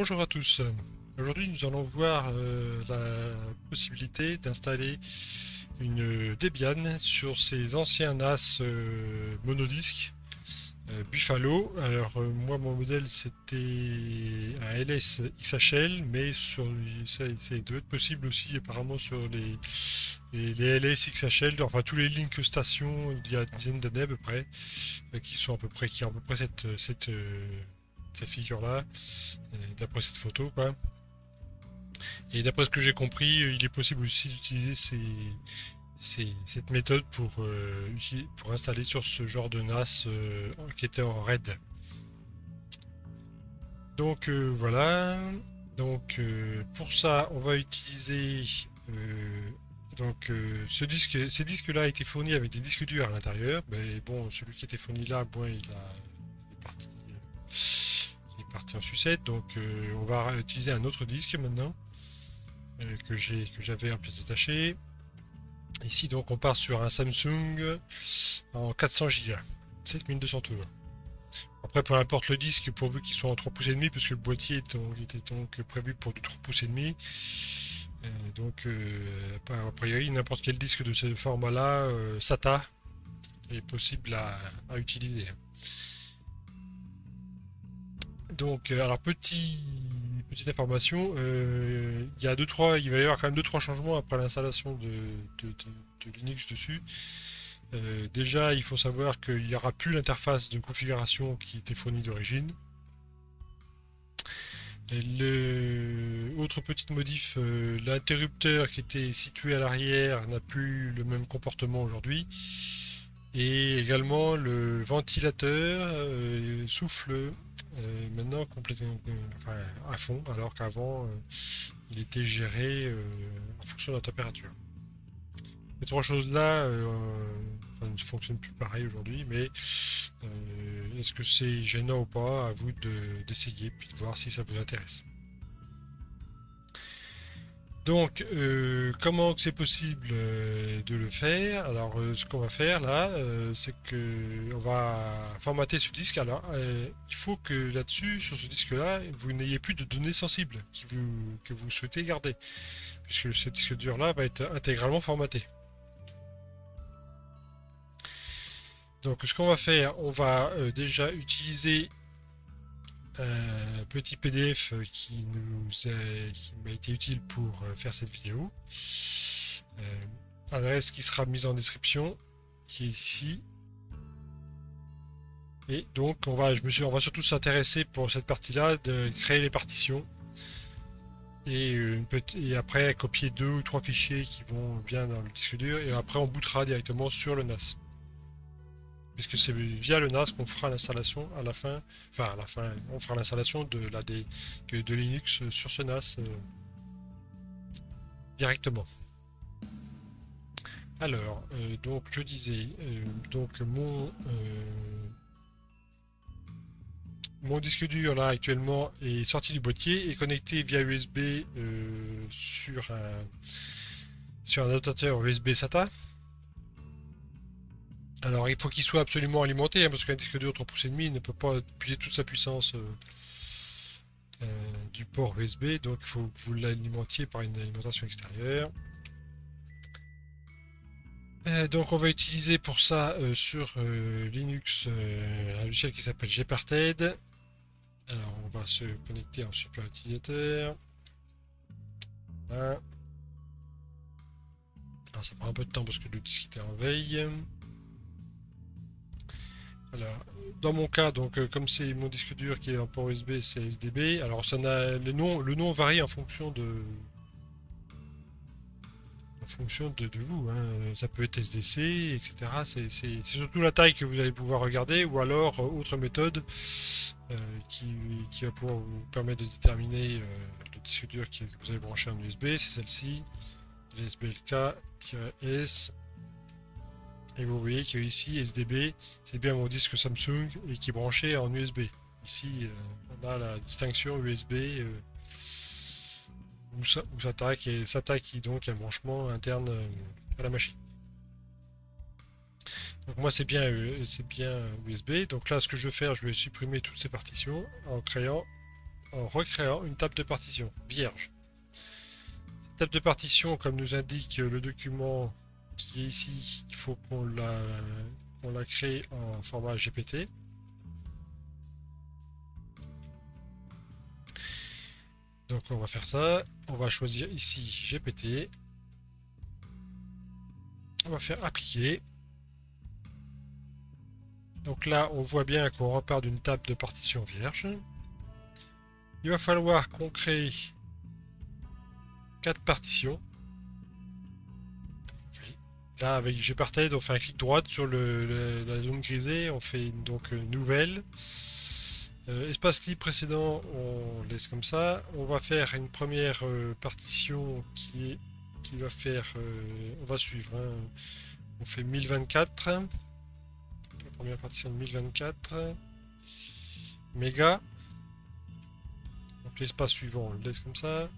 Bonjour à tous. Aujourd'hui, nous allons voir la possibilité d'installer une Debian sur ces anciens NAS monodisques Buffalo. Alors, moi, mon modèle, c'était un LS XHL, mais ça doit être possible aussi apparemment sur les LS XHL, enfin tous les Link stations il y a une dizaine d'années à peu près, qui ont à peu près cette figure-là, d'après cette photo, quoi. Et d'après ce que j'ai compris, il est possible aussi d'utiliser cette méthode pour installer sur ce genre de NAS qui était en RAID. Donc voilà. Donc pour ça, on va utiliser ces disques-là étaient fournis avec des disques durs à l'intérieur. Mais bon, celui qui était fourni là, bon, il est parti en sucette. Donc on va utiliser un autre disque maintenant que j'avais en pièce détachée. Ici donc on part sur un Samsung en 400 Go, 7200 tours. Après peu importe le disque pourvu qu'il soit en 3 pouces et demi parce que le boîtier était donc prévu pour du 3 pouces et demi. A priori n'importe quel disque de ce format là SATA est possible à utiliser. Donc alors petite information, il va y avoir quand même deux trois changements après l'installation de Linux dessus. Déjà, il faut savoir qu'il n'y aura plus l'interface de configuration qui était fournie d'origine. Autre petite modif, l'interrupteur qui était situé à l'arrière n'a plus le même comportement aujourd'hui. Et également le ventilateur souffle maintenant complètement à fond, alors qu'avant il était géré en fonction de la température. Ces trois choses-là ne fonctionnent plus pareil aujourd'hui, mais est-ce que c'est gênant ou pas? À vous d'essayer puis de voir si ça vous intéresse. Donc, comment c'est possible de le faire? Alors, ce qu'on va faire là, c'est que on va formater ce disque. Alors, il faut que là-dessus, sur ce disque-là, vous n'ayez plus de données sensibles que vous souhaitez garder, puisque ce disque dur-là va être intégralement formaté. Donc, ce qu'on va faire, on va déjà utiliser un petit PDF qui m'a été utile pour faire cette vidéo. Adresse qui sera mise en description, qui est ici. Et donc on va surtout s'intéresser pour cette partie-là de créer les partitions. Et après copier deux ou trois fichiers qui vont bien dans le disque dur. Et après on bootera directement sur le NAS. Puisque c'est via le NAS qu'on fera l'installation à la fin. Enfin à la fin, on fera l'installation de Linux sur ce NAS directement. Alors, donc je disais, donc mon disque dur là actuellement est sorti du boîtier et connecté via USB sur un adaptateur USB SATA. Alors il faut qu'il soit absolument alimenté hein, parce qu'un disque dur 3 pouces et demi ne peut pas appuyer toute sa puissance du port USB, donc il faut que vous l'alimentiez par une alimentation extérieure. Donc on va utiliser pour ça sur Linux un logiciel qui s'appelle Gparted. Alors on va se connecter en super utilisateur. Voilà. Alors ça prend un peu de temps parce que le disque était en veille. Alors, dans mon cas, donc comme c'est mon disque dur qui est en port USB, c'est SDB. Alors le nom varie en fonction de vous. Hein. Ça peut être SDC, etc. C'est surtout la taille que vous allez pouvoir regarder, ou alors autre méthode qui va pouvoir vous permettre de déterminer le disque dur que vous avez branché en USB. C'est celle-ci, LSBLK-S. Et vous voyez que ici SDB, c'est bien mon disque Samsung et qui est branché en USB. Ici, on a la distinction USB où SATA qui donc un branchement interne à la machine. Donc moi c'est bien USB. Donc là ce que je vais faire, je vais supprimer toutes ces partitions en créant en recréant une table de partition vierge. Cette table de partition, comme nous indique le document qui est ici, il faut qu'on la crée en format GPT. Donc on va faire ça, on va choisir ici GPT, on va faire appliquer. Donc là on voit bien qu'on repart d'une table de partition vierge. Il va falloir qu'on crée 4 partitions. Là avec gparted on fait un clic droit sur la zone grisée, on fait donc nouvelle. Espace libre précédent, on laisse comme ça. On va faire une première partition qui va faire. On va suivre. Hein. On fait 1024. La première partition de 1024. Méga. Donc l'espace suivant, on le laisse comme ça.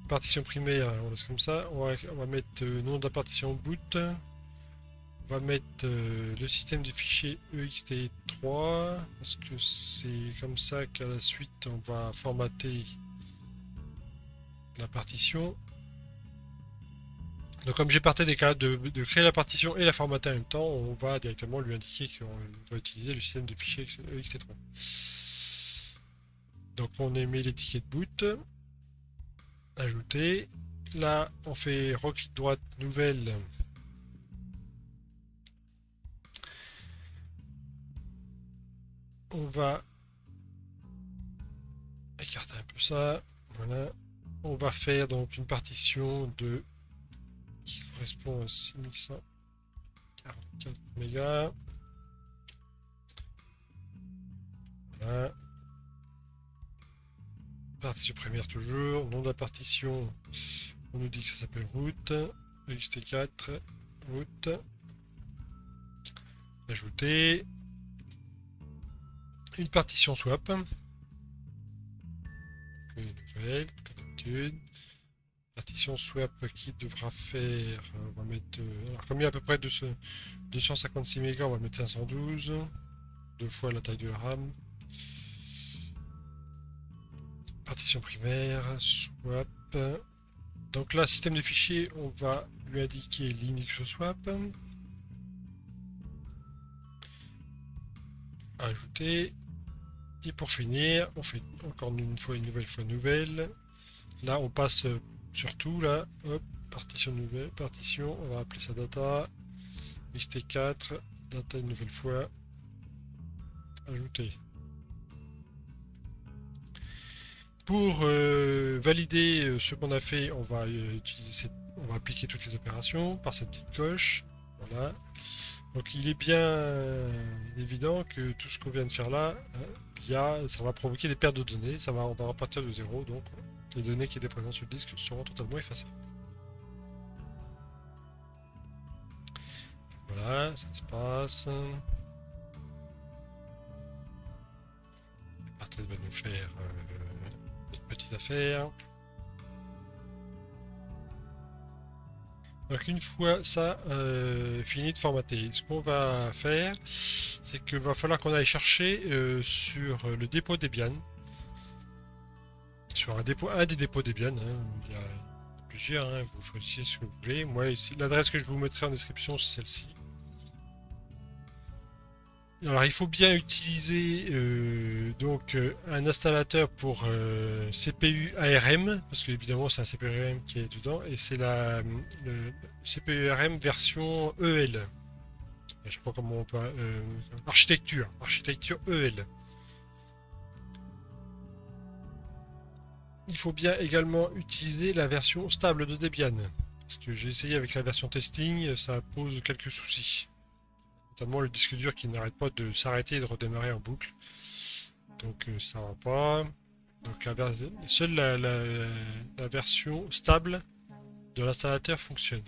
Partition primaire, on laisse comme ça. On va mettre nom de la partition boot. On va mettre le système de fichiers ext3 parce que c'est comme ça qu'à la suite on va formater la partition. Donc comme gparted est capable de créer la partition et la formater en même temps, on va directement lui indiquer qu'on va utiliser le système de fichiers ext3. Donc on émet l'étiquette boot, ajouter. Là on fait reclic droite, nouvelle. On va écarter un peu ça. Voilà. On va faire donc une partition de qui correspond à 6144 mégas. Voilà. Partition première toujours. Nom de la partition, on nous dit que ça s'appelle route. ext4 route. Ajouter. Une partition swap. Nouvelle, comme d'habitude. Partition swap qui devra faire. On va mettre. Alors, comme il y a à peu près 256 mégas, on va mettre 512. 2 fois la taille de la RAM. Partition primaire, swap. Donc là, système de fichiers, on va lui indiquer Linux swap. Ajouter. Et pour finir, on fait encore une nouvelle fois nouvelle. Là, on passe sur tout, là. Hop, partition nouvelle, partition. On va appeler ça data. xt4, data une nouvelle fois. Ajouter. Pour valider ce qu'on a fait, on va on va appliquer toutes les opérations par cette petite coche. Voilà. Donc il est bien évident que tout ce qu'on vient de faire là, ça va provoquer des pertes de données, on va repartir de zéro, donc les données qui étaient présentes sur le disque seront totalement effacées. Voilà, ça se passe. gparted va nous faire une petite affaire. Donc une fois ça fini de formater, ce qu'on va faire, c'est qu'il va falloir qu'on aille chercher sur le dépôt Debian, sur un des dépôts Debian, hein, il y a plusieurs, hein, vous choisissez ce que vous voulez. Moi ici, l'adresse que je vous mettrai en description, c'est celle-ci. Alors il faut bien utiliser donc un installateur pour CPU ARM, parce que évidemment c'est un CPU ARM qui est dedans, et c'est le CPU ARM version EL. Je sais pas comment on peut... architecture EL. Il faut bien également utiliser la version stable de Debian, parce que j'ai essayé avec la version testing, ça pose quelques soucis. Notamment le disque dur qui n'arrête pas de s'arrêter et de redémarrer en boucle. Donc ça va pas. Donc seule la version stable de l'installateur fonctionne.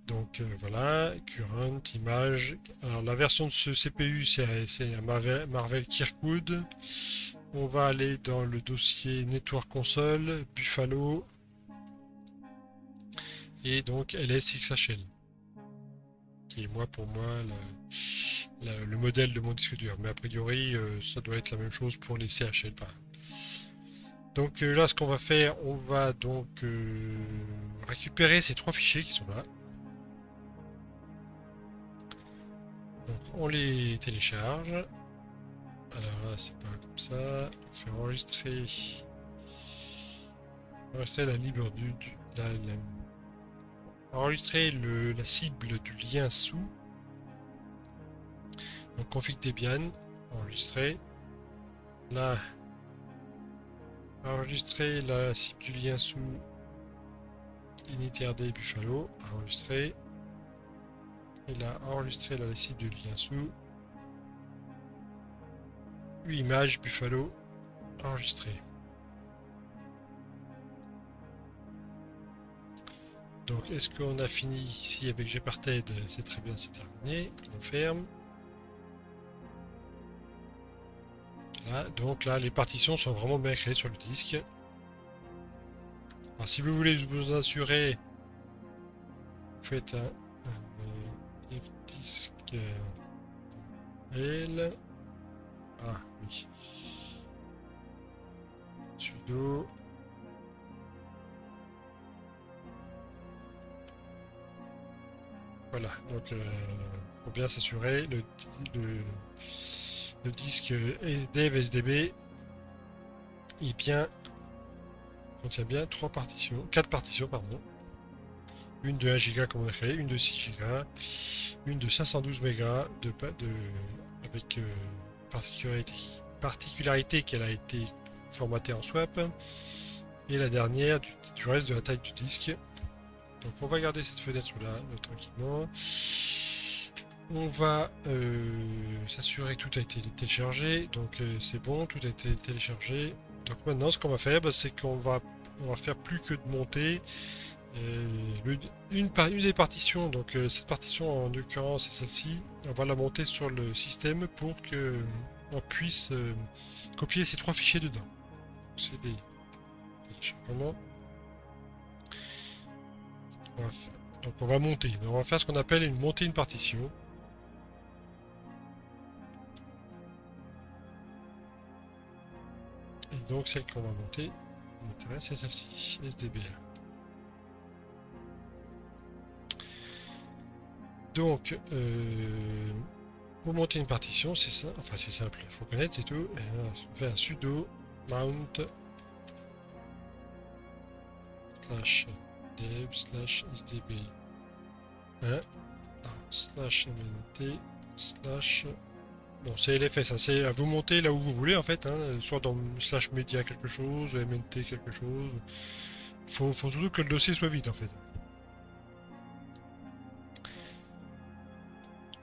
Donc voilà, current, image. Alors la version de ce CPU c'est un Marvell Kirkwood. On va aller dans le dossier Network Console, Buffalo. Et donc LSXHL, qui est pour moi le modèle de mon disque dur. Mais a priori, ça doit être la même chose pour les CHL. Donc là, ce qu'on va faire, on va donc récupérer ces 3 fichiers qui sont là. Donc on les télécharge. Alors là, c'est pas comme ça. On fait enregistrer la libre enregistrer la cible du lien sous. Donc config Debian, enregistrer. Là, enregistrer la cible du lien sous initRD Buffalo, enregistrer. Et là, enregistrer la cible du lien sous 8 images Buffalo, enregistré. Donc, est-ce qu'on a fini ici avec Gparted? C'est très bien, c'est terminé. On ferme. Là, donc là, les partitions sont vraiment bien créées sur le disque. Alors, si vous voulez vous assurer, vous faites un fdisk L. Ah oui. Sudo. Voilà, donc pour bien s'assurer, le disque dev SDB contient bien 4 partitions, pardon. Une de 1 Go comme on a créé, une de 6 Go, une de 512 MB avec particularité qu'elle a été formatée en swap, et la dernière du reste de la taille du disque. Donc on va garder cette fenêtre là tranquillement. On va s'assurer que tout a été téléchargé. Donc c'est bon, tout a été téléchargé. Donc maintenant ce qu'on va faire, c'est qu'on va faire plus que de monter une des partitions. Donc cette partition en l'occurrence c'est celle-ci. On va la monter sur le système pour que on puisse copier ces 3 fichiers dedans. C'est des téléchargements. Donc on va monter. Donc on va faire ce qu'on appelle monter une partition. Et donc celle qu'on va monter, c'est celle-ci, SDB. Donc pour monter une partition, c'est ça. Enfin c'est simple, il faut connaître, c'est tout. On fait un sudo mount /dev /sdb 1 /mnt / bon c'est LFS, hein, c'est à vous monter là où vous voulez en fait, hein, soit dans /media quelque chose, mnt quelque chose. Faut surtout que le dossier soit vide en fait.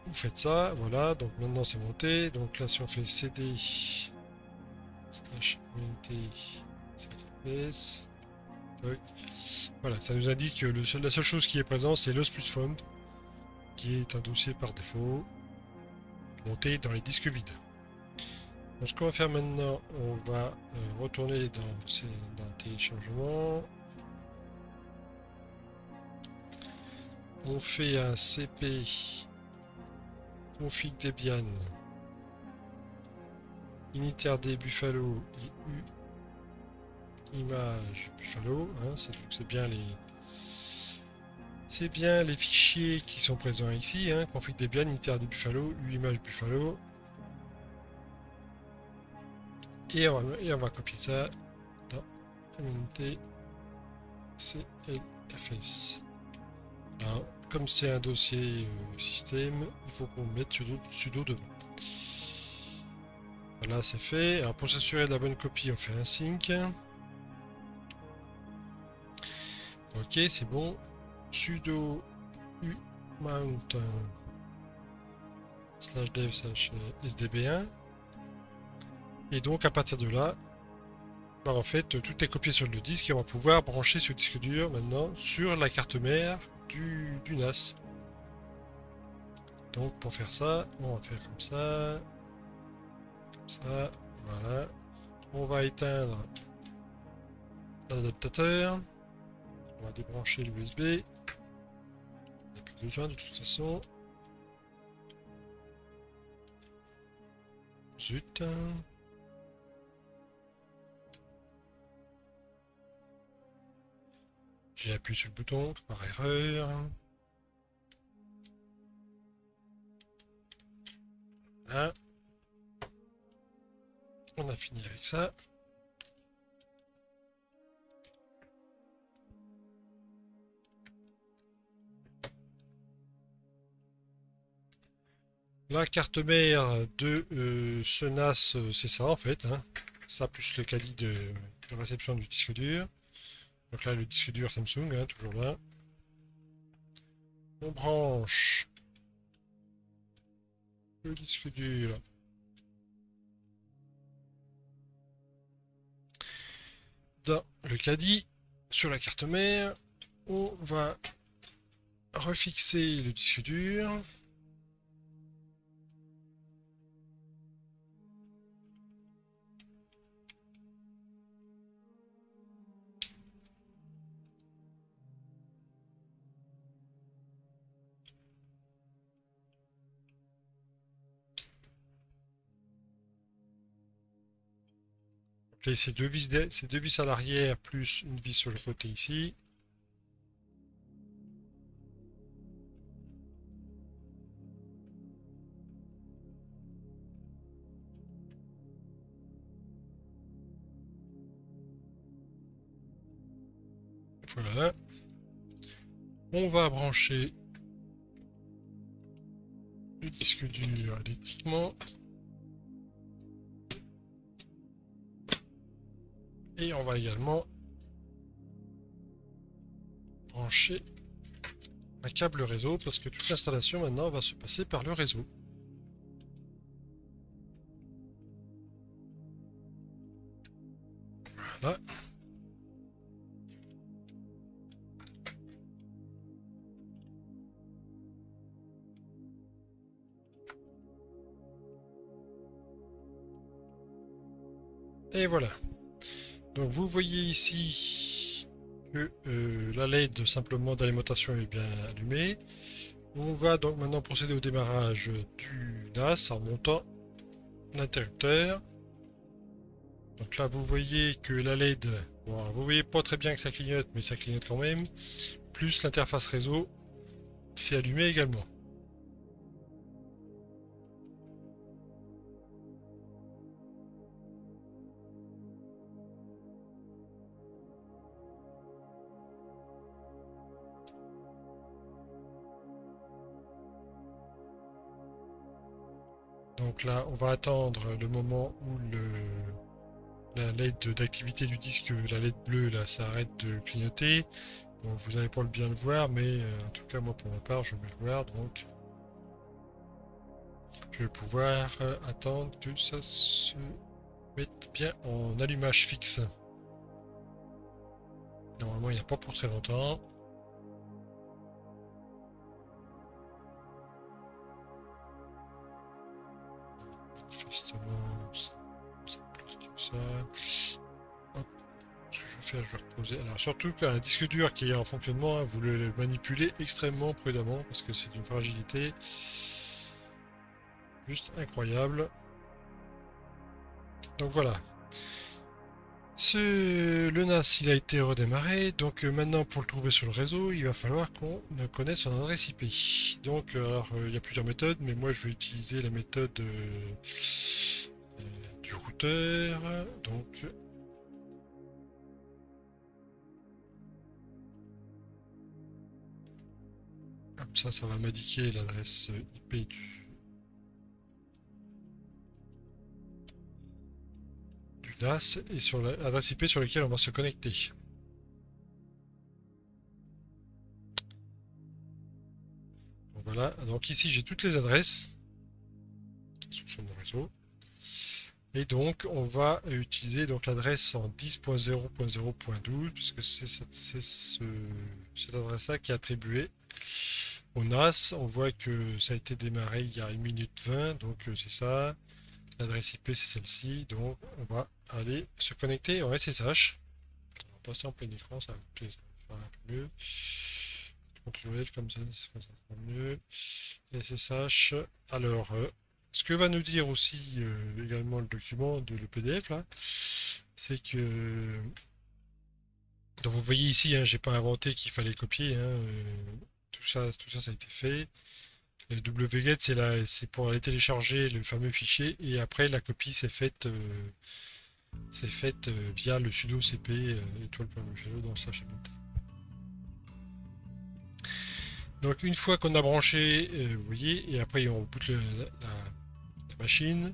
Vous faites ça, voilà, donc maintenant c'est monté. Donc là si on fait cd /mnt /lfs, voilà, ça nous indique que la seule chose qui est présente c'est l'os plus fond, qui est un dossier par défaut monté dans les disques vides. Donc ce qu'on va faire maintenant, on va retourner dans le téléchargement. On fait un cp config Debian initRD Buffalo image Buffalo, hein, c'est bien les fichiers qui sont présents ici, hein, config Debian initRD Buffalo image Buffalo, et on va copier ça dans mnt clfs. Alors, comme c'est un dossier système, il faut qu'on mette sudo devant. Voilà, c'est fait. Alors pour s'assurer de la bonne copie, on fait un sync. Ok, c'est bon. Sudo mount /dev /sdb1. Et donc à partir de là, en fait, tout est copié sur le disque et on va pouvoir brancher ce disque dur maintenant sur la carte mère du NAS. Donc pour faire ça, on va faire comme ça, voilà. On va éteindre l'adaptateur, on va débrancher l'USB, il n'y a plus besoin de toute façon. Zut. J'ai appuyé sur le bouton par erreur. Là. On a fini avec ça. La carte mère de ce NAS, c'est ça en fait, hein. Ça plus le caddie de réception du disque dur. Donc là, le disque dur Samsung, hein, toujours là. On branche le disque dur dans le caddie sur la carte mère. On va refixer le disque dur. Donc là, ces deux vis à l'arrière plus une vis sur le côté ici. Voilà. On va brancher le disque dur électriquement. Et on va également brancher un câble réseau parce que toute l'installation maintenant va se passer par le réseau. Voilà. Et voilà. Donc vous voyez ici que la LED simplement d'alimentation est bien allumée. On va donc maintenant procéder au démarrage du NAS en montant l'interrupteur. Donc là vous voyez que la LED, bon, vous voyez pas très bien que ça clignote, mais ça clignote quand même. Plus l'interface réseau, c'est allumé également. Donc là, on va attendre le moment où la LED d'activité du disque, la LED bleue, là, s'arrête de clignoter. Bon, vous n'allez pas bien le voir, mais en tout cas, moi, pour ma part, je vais le voir. Donc, je vais pouvoir attendre que ça se mette bien en allumage fixe. Normalement, il n'y a pas pour très longtemps. Manifestement, ça plus que ça. Hop. Ce que je vais faire, je vais reposer. Alors, surtout qu'un disque dur qui est en fonctionnement, hein, vous le manipulez extrêmement prudemment parce que c'est d'une fragilité juste incroyable. Donc voilà. Le NAS il a été redémarré, donc maintenant pour le trouver sur le réseau, il va falloir qu'on connaisse son adresse IP. Donc alors il y a plusieurs méthodes, mais moi je vais utiliser la méthode du routeur. Donc comme ça va m'indiquer l'adresse IP du NAS et sur l'adresse IP sur laquelle on va se connecter. Donc voilà, donc ici j'ai toutes les adresses qui sont sur mon réseau. Et donc on va utiliser donc l'adresse en 10.0.0.12 puisque c'est cette adresse-là qui est attribuée au NAS. On voit que ça a été démarré il y a 1 minute 20, donc c'est ça. L'adresse IP c'est celle-ci, donc on va aller se connecter en SSH. On va passer en plein écran, ça va faire un peu mieux. CTRL F comme ça sera mieux. SSH, alors Ce que va nous dire aussi également le document de le PDF là, c'est que donc vous voyez ici, hein, j'ai pas inventé qu'il fallait copier, hein, ça a été fait. Le wget c'est pour aller télécharger le fameux fichier et après la copie c'est faite via le sudo cp étoile.mflo dans le slash mt. Donc une fois qu'on a branché, vous voyez, et après on boot la machine,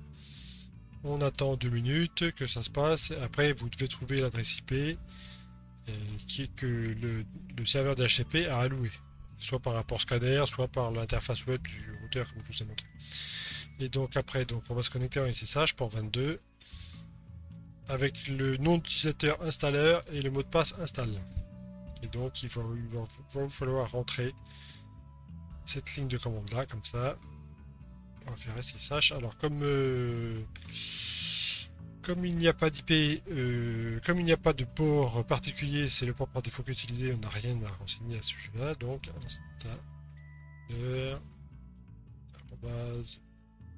on attend 2 minutes que ça se passe, après vous devez trouver l'adresse IP que le serveur d'HCP a alloué, soit par rapport scanner, soit par l'interface web du routeur comme je vous ai montré. Et donc après, on va se connecter en SSH port 22 avec le nom d'utilisateur installeur et le mot de passe install. Et donc il va vous falloir rentrer cette ligne de commande là, comme ça. On va faire SSH. Alors comme il n'y a pas d'IP, comme il n'y a pas de port particulier, c'est le port par défaut qu'utilisé, on n'a rien à renseigner à ce sujet-là. Donc installeur arrobase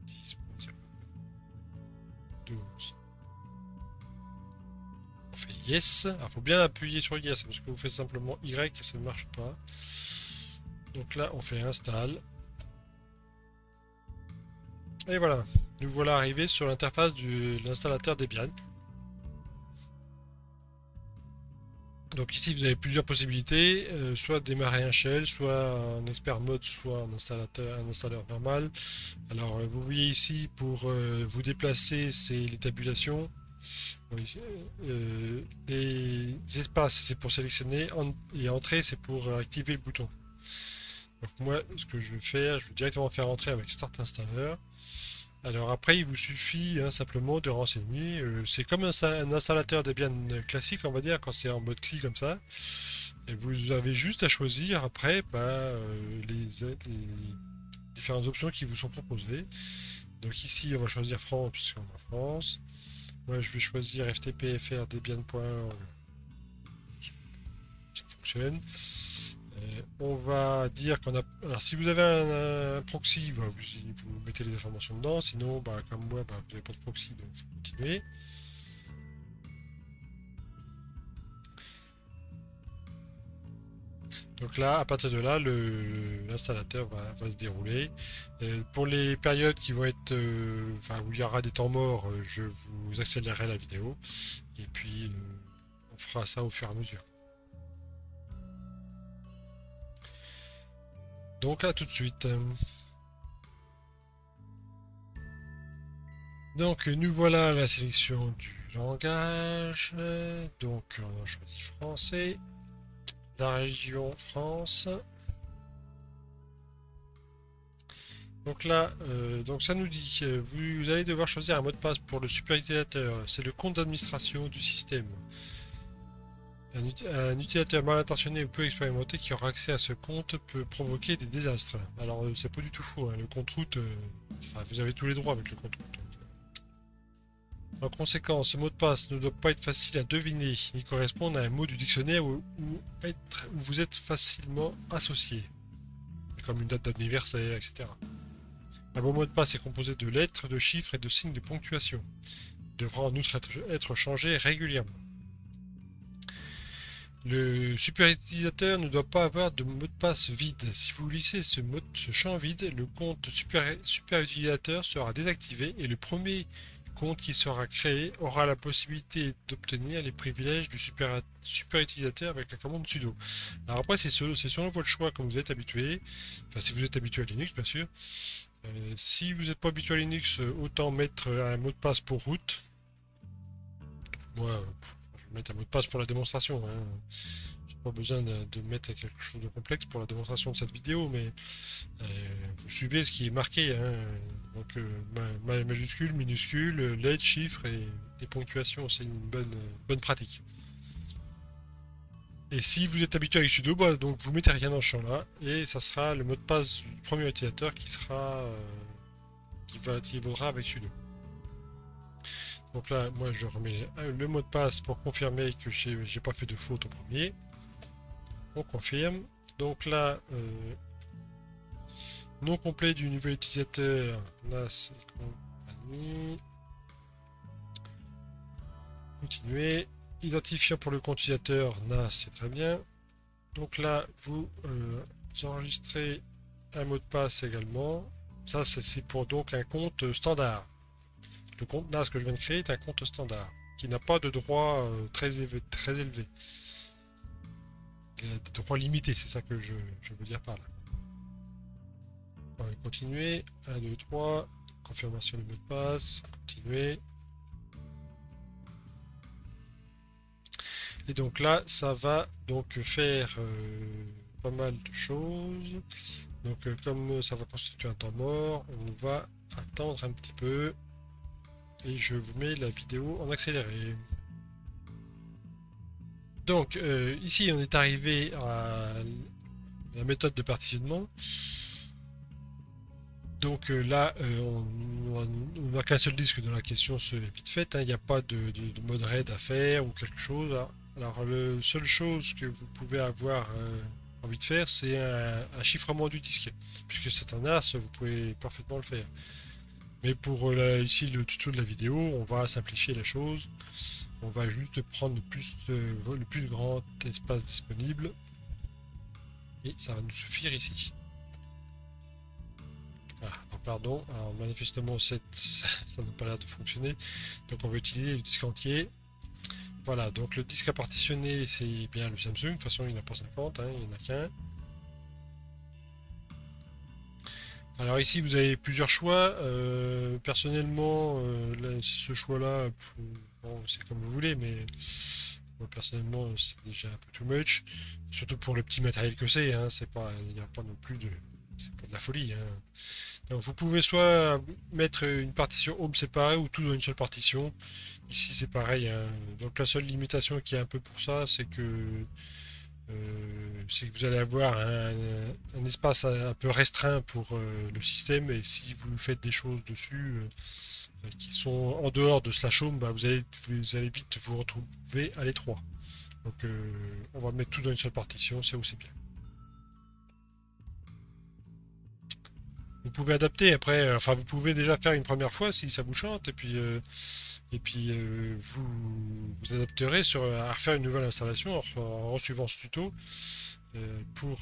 10.0.12. On fait yes. Il faut bien appuyer sur yes parce que vous faites simplement Y, ça ne marche pas. Donc là, on fait install. Et voilà, nous voilà arrivés sur l'interface de l'installateur Debian. Donc ici, vous avez plusieurs possibilités, soit démarrer un shell, soit un expert mode, soit un installeur normal. Alors vous voyez ici, pour vous déplacer, c'est les tabulations. Les espaces, c'est pour sélectionner, et entrer, c'est pour activer le bouton. Donc moi, ce que je vais faire, je vais directement faire entrer avec Start Installer. Alors après, il vous suffit simplement de renseigner. C'est comme un installateur Debian classique, on va dire, quand c'est en mode CLI comme ça. Et vous avez juste à choisir après les différentes options qui vous sont proposées. Donc ici, on va choisir France, puisqu'on est en France. Moi, je vais choisir ftp-fr debian.org. Ça fonctionne. On va dire qu'on a... Alors si vous avez un proxy, bah, vous mettez les informations dedans, sinon bah, comme moi, bah, vous n'avez pas de proxy, donc il faut continuer. Donc là, à partir de là, l'installateur va se dérouler. Pour les périodes qui vont être, où il y aura des temps morts, je vous accélérerai la vidéo. Et puis, on fera ça au fur et à mesure. Donc à tout de suite. Donc nous voilà à la sélection du langage. Donc on a choisi français. La région France. Donc là, donc ça nous dit que vous allez devoir choisir un mot de passe pour le super utilisateur. C'est le compte d'administration du système. Un utilisateur mal intentionné ou peu expérimenté qui aura accès à ce compte peut provoquer des désastres. Alors c'est pas du tout faux, hein. Le compte route, vous avez tous les droits avec le compte route. En conséquence, ce mot de passe ne doit pas être facile à deviner ni correspondre à un mot du dictionnaire où vous êtes facilement associé, comme une date d'anniversaire, etc. Un bon mot de passe est composé de lettres, de chiffres et de signes de ponctuation. Il devra en outre être changé régulièrement. Le super utilisateur ne doit pas avoir de mot de passe vide. Si vous glissez ce champ vide, le compte super utilisateur sera désactivé et le premier compte qui sera créé aura la possibilité d'obtenir les privilèges du super utilisateur avec la commande sudo. Alors après, c'est selon votre choix comme vous êtes habitué. Enfin, si vous êtes habitué à Linux, bien sûr. Si vous n'êtes pas habitué à Linux, autant mettre un mot de passe pour root. Moi, je vais mettre un mot de passe pour la démonstration. J'ai pas besoin de mettre quelque chose de complexe pour la démonstration de cette vidéo, mais vous suivez ce qui est marqué. Donc majuscule, minuscule, lettres, chiffres et ponctuation, c'est une bonne pratique. Et si vous êtes habitué avec sudo, bah, donc vous mettez rien dans ce champ là, et ça sera le mot de passe du premier utilisateur qui vaudra avec sudo. Donc là, moi je remets le mot de passe pour confirmer que j'ai pas fait de faute au premier. On confirme. Donc là, Nom complet du nouvel utilisateur, NAS et compagnie. Continuer. Identifiant pour le compte utilisateur, NAS, c'est très bien. Donc là, vous enregistrez un mot de passe également. Ça, c'est pour donc un compte standard. Le compte NAS que je viens de créer est un compte standard, qui n'a pas de droits très élevés. Il a des droits limités, c'est ça que je veux dire par là. On va continuer. 1, 2, 3. Confirmation du mot de passe. Continuer. Et donc là, ça va donc faire pas mal de choses. Donc comme ça va constituer un temps mort, on va attendre un petit peu. Et je vous mets la vidéo en accéléré. Donc ici, on est arrivé à la méthode de partitionnement. Donc là, on n'a qu'un seul disque dans la question, c'est vite fait, hein. Il n'y a pas de mode RAID à faire ou quelque chose, hein. Alors, la seule chose que vous pouvez avoir envie de faire, c'est un chiffrement du disque. Puisque c'est un NAS, vous pouvez parfaitement le faire. Mais pour ici le tuto de la vidéo, on va simplifier la chose. On va juste prendre le plus grand espace disponible. Et ça va nous suffire ici. Ah, pardon, alors manifestement ça n'a pas l'air de fonctionner, donc on va utiliser le disque entier. Voilà, donc le disque à partitionner c'est bien le Samsung, de toute façon il n'y en a pas 50, hein, il n'y en a qu'un. Alors ici vous avez plusieurs choix, personnellement ce choix là, bon, c'est comme vous voulez, mais moi personnellement c'est déjà un peu too much, surtout pour le petit matériel que c'est, hein, c'est pas, il n'y a pas non plus de, c'est pas de la folie, hein. Donc vous pouvez soit mettre une partition home séparée ou tout dans une seule partition. Ici c'est pareil, hein. Donc la seule limitation qui est un peu pour ça, c'est que vous allez avoir un espace un peu restreint pour le système et si vous faites des choses dessus qui sont en dehors de slash home, bah, vous allez vite vous retrouver à l'étroit. Donc on va mettre tout dans une seule partition, c'est où c'est bien. Vous pouvez adapter après, enfin vous pouvez déjà faire une première fois si ça vous chante, et puis vous adapterez à refaire une nouvelle installation en suivant ce tuto pour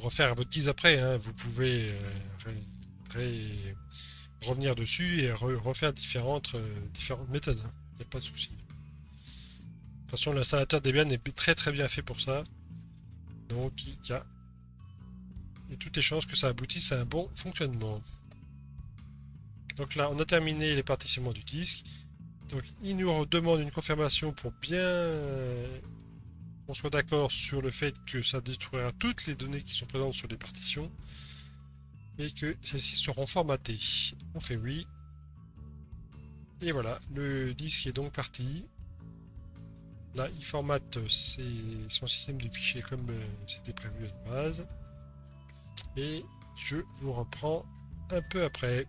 refaire votre guise après, hein. Vous pouvez revenir dessus et refaire différentes méthodes, hein. Il n'y a pas de souci. De toute façon, l'installateur Debian est très très bien fait pour ça. Donc il y a toutes les chances que ça aboutisse à un bon fonctionnement. Donc là, on a terminé les partitionnements du disque. Donc il nous demande une confirmation pour bien qu'on soit d'accord sur le fait que ça détruira toutes les données qui sont présentes sur les partitions et que celles-ci seront formatées. On fait oui. Et voilà, le disque est donc parti. Là, il formate son système de fichiers comme c'était prévu à la base. Et je vous reprends un peu après.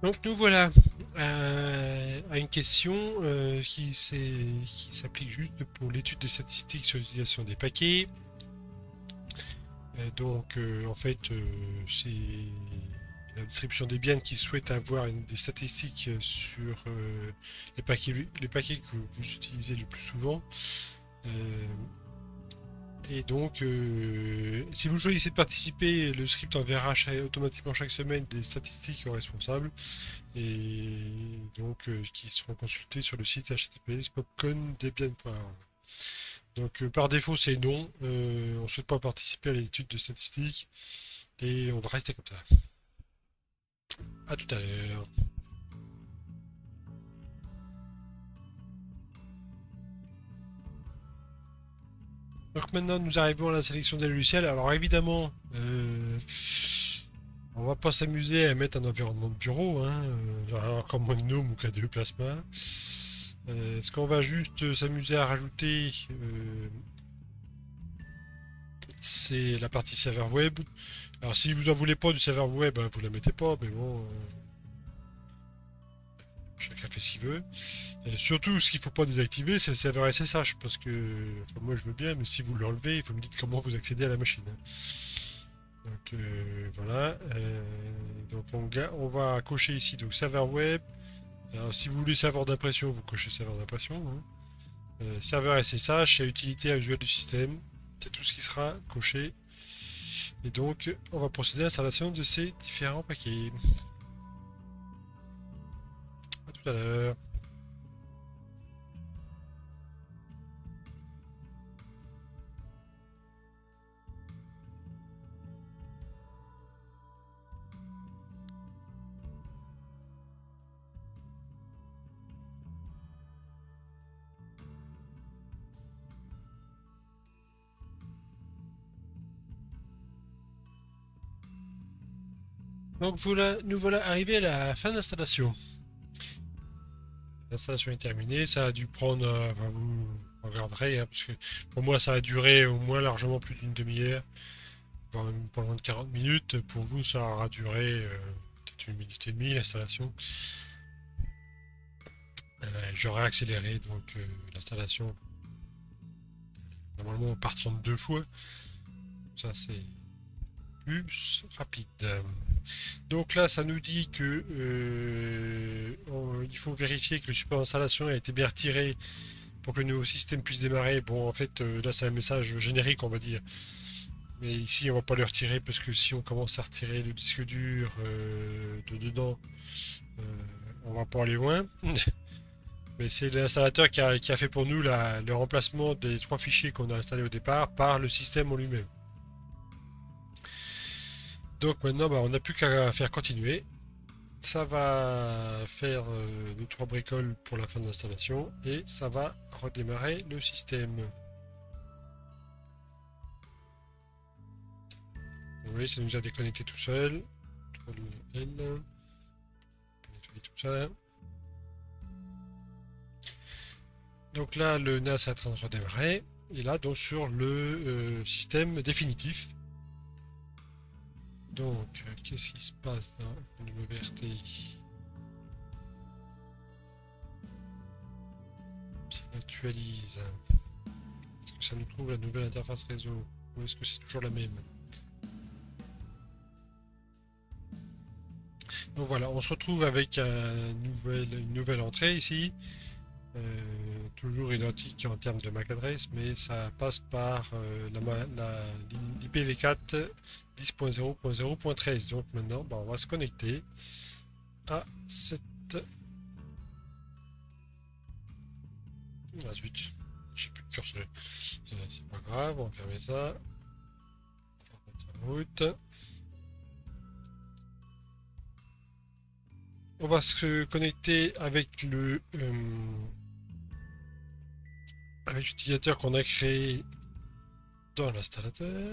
Donc nous voilà à une question qui s'applique juste pour l'étude des statistiques sur l'utilisation des paquets. En fait c'est la distribution Debian qui souhaite avoir des statistiques sur les paquets que vous utilisez le plus souvent. Et donc, si vous choisissez de participer, le script enverra automatiquement chaque semaine des statistiques aux responsables et donc qui seront consultés sur le site https://popcondebian.org. Donc, par défaut, c'est non. On ne souhaite pas participer à l'étude de statistiques et on va rester comme ça. À tout à l'heure. Donc maintenant nous arrivons à la sélection des logiciels. Alors évidemment, on va pas s'amuser à mettre un environnement de bureau, hein, genre comme Gnome ou KDE Plasma. Ce qu'on va juste s'amuser à rajouter, c'est la partie serveur web. Alors si vous en voulez pas du serveur web, hein, vous la mettez pas, mais bon, chacun fait ce qu'il veut. Et surtout, ce qu'il faut pas désactiver, c'est le serveur SSH, parce que, enfin, moi je veux bien, mais si vous l'enlevez, il faut me dire comment vous accédez à la machine, hein. Donc voilà. Donc on va cocher ici donc serveur web. Alors si vous voulez serveur d'impression, vous cochez serveur d'impression, hein. Serveur SSH et utilité usuelle du système. C'est tout ce qui sera coché. Et donc on va procéder à l'installation de ces différents paquets. A tout à l'heure. Donc voilà, nous voilà arrivés à la fin de l'installation. L'installation est terminée, ça a dû prendre, enfin, vous regarderez, hein, parce que pour moi ça a duré au moins largement plus d'une demi-heure, voire même pas loin de 40 minutes. Pour vous ça aura duré peut-être une minute et demie l'installation. J'aurais accéléré donc l'installation normalement par 32 fois. Ça c'est plus rapide. Donc là, ça nous dit que il faut vérifier que le support d'installation a été bien retiré pour que le nouveau système puisse démarrer. Bon, en fait, là, c'est un message générique, on va dire. Mais ici, on va pas le retirer parce que si on commence à retirer le disque dur de dedans, euh, on va pas aller loin. Mais c'est l'installateur qui a fait pour nous le remplacement des 3 fichiers qu'on a installés au départ par le système en lui-même. Donc maintenant, bah, on n'a plus qu'à faire continuer. Ça va faire 2-3 bricoles pour la fin de l'installation et ça va redémarrer le système. Vous voyez, ça nous a déconnecté tout seul. Nettoyer tout ça. Donc là, le NAS est en train de redémarrer. Et là, donc sur le système définitif. Donc, qu'est-ce qui se passe dans le WRTI? Si on actualise, est-ce que ça nous trouve la nouvelle interface réseau? Ou est-ce que c'est toujours la même? Donc voilà, on se retrouve avec une nouvelle entrée ici. Toujours identique en termes de MAC adresse, mais ça passe par l'IPv4 10.0.0.13. Donc maintenant, bah, on va se connecter à cette... Ah zut, je sais plus le curseur. C'est pas grave, on va fermer ça. On va mettre ça en route. On va se connecter avec avec l'utilisateur qu'on a créé dans l'installateur.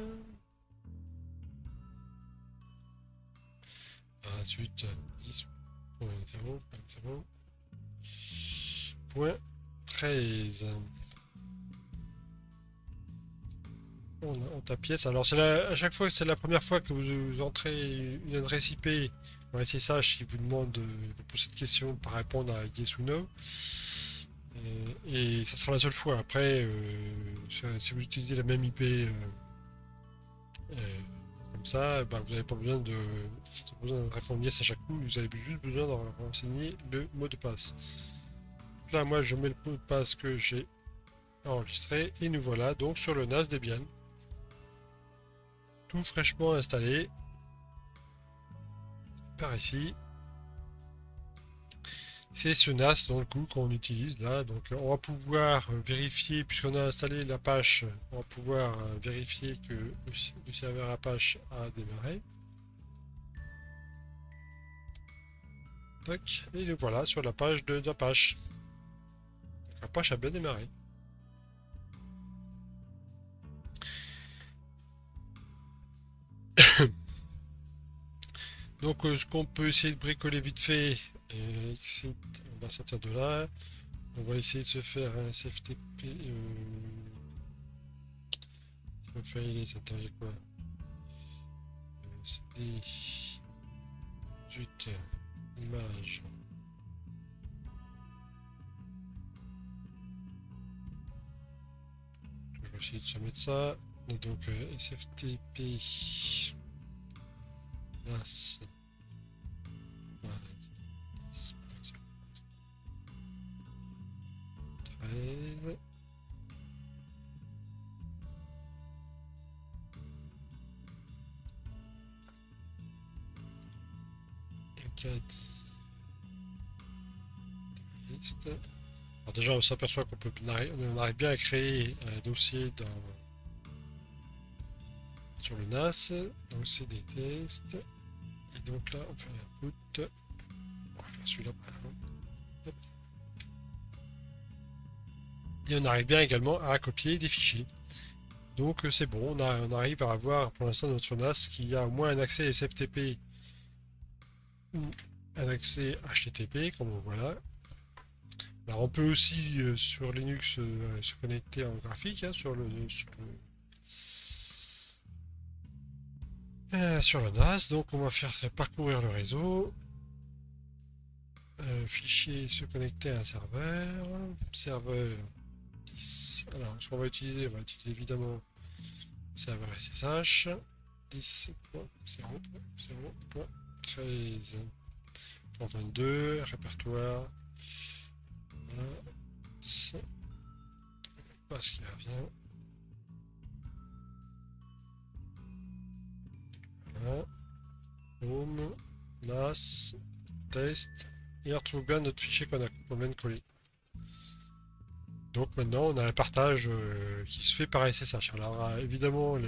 Ensuite 10.0.0.13. On tape pièce. Alors à chaque fois, c'est la première fois que vous entrez une adresse IP dans SSH, il vous demande, vous pose cette question pour répondre à yes ou no. Et ça sera la seule fois. Après, si vous utilisez la même IP comme ça, bah, vous n'avez pas besoin de répondre yes à chaque coup. Vous avez juste besoin de renseigner le mot de passe. Donc là, moi, je mets le mot de passe que j'ai enregistré et nous voilà donc sur le NAS Debian. Tout fraîchement installé par ici. C'est ce NAS dans le coup qu'on utilise là. Donc on va pouvoir vérifier, puisqu'on a installé l'Apache, on va pouvoir vérifier que le serveur Apache a démarré. Tac, et le voilà sur la page d'Apache. Apache a bien démarré. Donc ce qu'on peut essayer de bricoler vite fait, on va sortir de là. On va essayer de se faire un CFTP. Ça va faire il est, ça t'arrive quoi? CD 18 images. Je vais essayer de se mettre ça. Et donc SFTP NAS 13. Alors déjà on s'aperçoit on arrive bien à créer un dossier sur le NAS, donc c'est des tests, et donc là on fait un boot, on va faire celui-là par exemple. Et on arrive bien également à copier des fichiers. Donc c'est bon, on arrive à avoir pour l'instant notre NAS qui a au moins un accès SFTP ou un accès HTTP, comme on voit là. Alors on peut aussi sur Linux se connecter en graphique sur le NAS. Donc on va faire parcourir le réseau. Fichier se connecter à un serveur 10. Alors ce qu'on va utiliser, on va utiliser évidemment serveur SSH 10.0.13.22 répertoire. C'est pas ce qui va bien. Voilà. Home, NAS, test, et on retrouve bien notre fichier qu'on vient de coller. Donc maintenant on a un partage qui se fait par SSH. Alors évidemment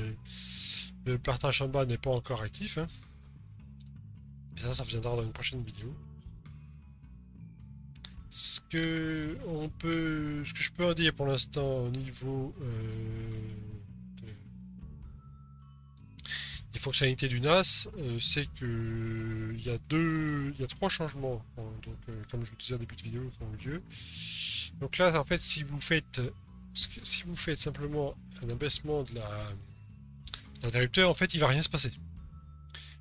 le partage en bas n'est pas encore actif. Hein. Et ça viendra dans une prochaine vidéo. Ce que je peux en dire pour l'instant au niveau des fonctionnalités du NAS, c'est que il y a trois changements, donc, comme je vous disais au début de vidéo, qui ont eu lieu. Donc là, en fait, si vous faites simplement un abaissement de l'interrupteur, en fait, il va rien se passer.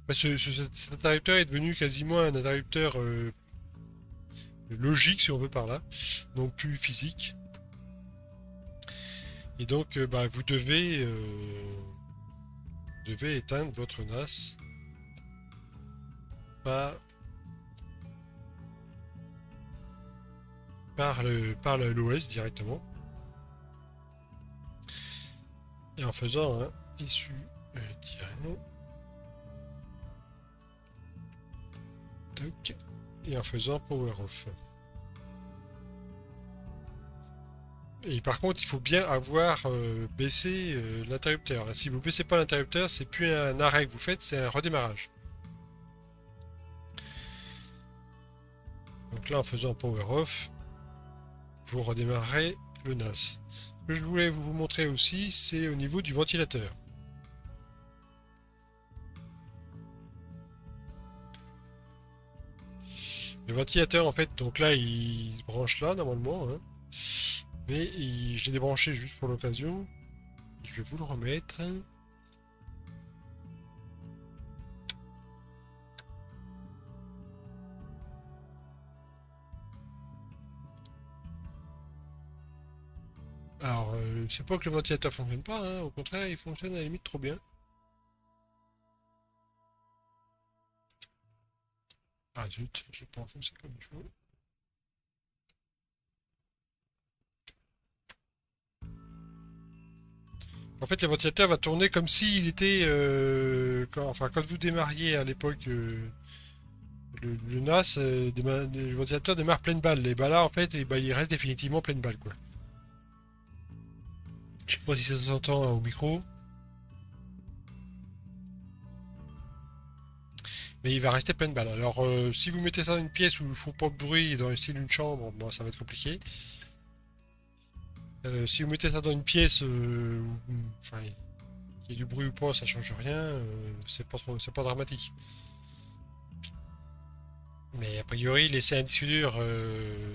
Parce que cet interrupteur est devenu quasiment un interrupteur logique, si on veut par là, donc plus physique. Et donc, vous devez éteindre votre NAS par l'OS directement. Et en faisant un issue et en faisant power off. Et par contre, il faut bien avoir baissé l'interrupteur. Si vous baissez pas l'interrupteur, c'est plus un arrêt que vous faites, c'est un redémarrage. Donc là, en faisant power off, vous redémarrez le NAS. Ce que je voulais vous montrer aussi, c'est au niveau du ventilateur. Le ventilateur, en fait, donc là, il se branche là, normalement. Hein. Mais je l'ai débranché juste pour l'occasion. Je vais vous le remettre. Alors, c'est pas que le ventilateur fonctionne pas, hein. Au contraire, il fonctionne à la limite trop bien. Ah zut, j'ai pas enfoncé comme il faut. En fait, le ventilateur va tourner comme s'il était... quand vous démarriez à l'époque le NAS, le ventilateur démarre pleine balle. Et bah là, en fait, il reste définitivement pleine balle, quoi. Je sais pas si ça s'entend au micro. Mais il va rester pleine balle. Alors, si vous mettez ça dans une pièce où il ne faut pas de bruit, dans le style d'une chambre, bon, ça va être compliqué. Si vous mettez ça dans une pièce, qu'il y ait du bruit ou pas, ça change rien, c'est pas dramatique. Mais a priori, laisser un disque dur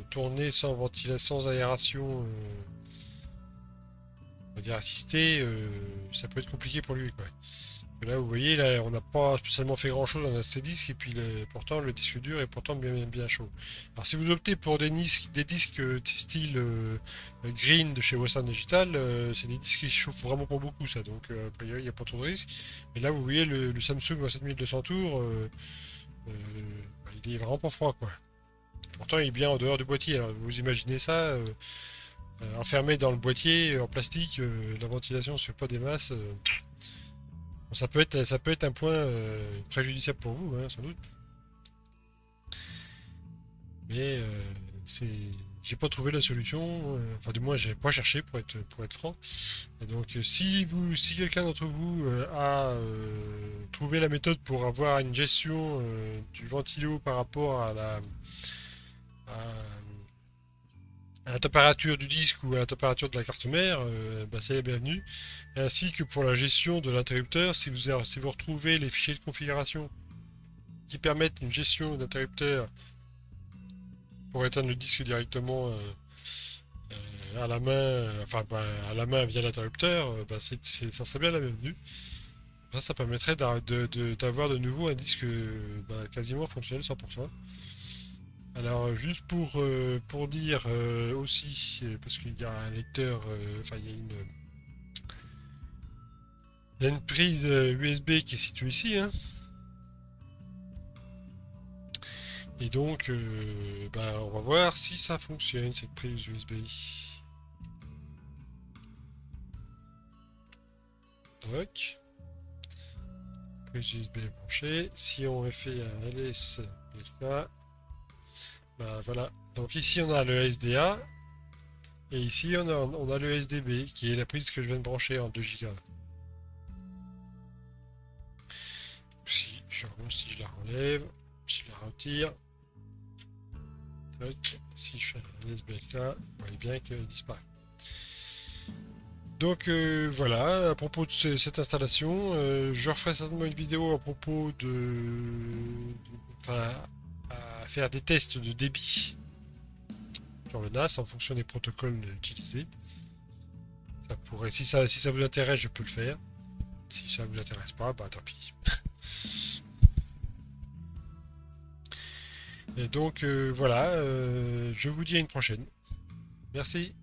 tourner sans ventilation, sans aération, on va dire assistée, ça peut être compliqué pour lui, quoi. Là, vous voyez, là, on n'a pas spécialement fait grand-chose dans ces disques, et puis pourtant, le disque dur est pourtant bien chaud. Alors, si vous optez pour des disques style Green de chez Western Digital, c'est des disques qui chauffent vraiment pas beaucoup, ça. Donc, a priori, il n'y a pas trop de risque. Mais là, vous voyez, le Samsung à 7200 tours, bah, il est vraiment pas froid, quoi. Pourtant, il est bien en dehors du boîtier. Alors, vous imaginez ça, enfermé dans le boîtier en plastique, la ventilation se fait pas des masses. Bon, ça peut être un point préjudiciable pour vous, hein, sans doute. Mais c'est, j'ai pas trouvé la solution. Enfin, du moins, j'ai pas cherché pour être franc. Et donc, si quelqu'un d'entre vous a trouvé la méthode pour avoir une gestion du ventilo par rapport à, à la température du disque ou à la température de la carte mère, bah, c'est la bienvenue. Ainsi que pour la gestion de l'interrupteur, si vous retrouvez les fichiers de configuration qui permettent une gestion d'interrupteur pour éteindre le disque directement à la main, enfin bah, à la main via l'interrupteur, bah, ça serait bien la bienvenue. Ça permettrait d'avoir de nouveau un disque bah, quasiment fonctionnel 100%. Alors juste pour dire aussi, parce qu'il y a un lecteur, enfin il y a une prise USB qui est située ici, hein. Et donc bah, on va voir si ça fonctionne cette prise USB. Donc, prise USB branchée. Si on fait un LS, bah voilà. Donc ici on a le SDA et ici on a le SDB qui est la prise que je viens de brancher en 2 Go. Si je la relève, si je la retire, si je fais un SBLK, vous voyez bien qu'elle disparaît. Donc voilà, à propos de cette installation, je referai certainement une vidéo à propos enfin, à faire des tests de débit sur le NAS en fonction des protocoles utilisés. Ça pourrait, si ça vous intéresse, je peux le faire. Si ça vous intéresse pas, bah tant pis. Et donc voilà, je vous dis à une prochaine. Merci.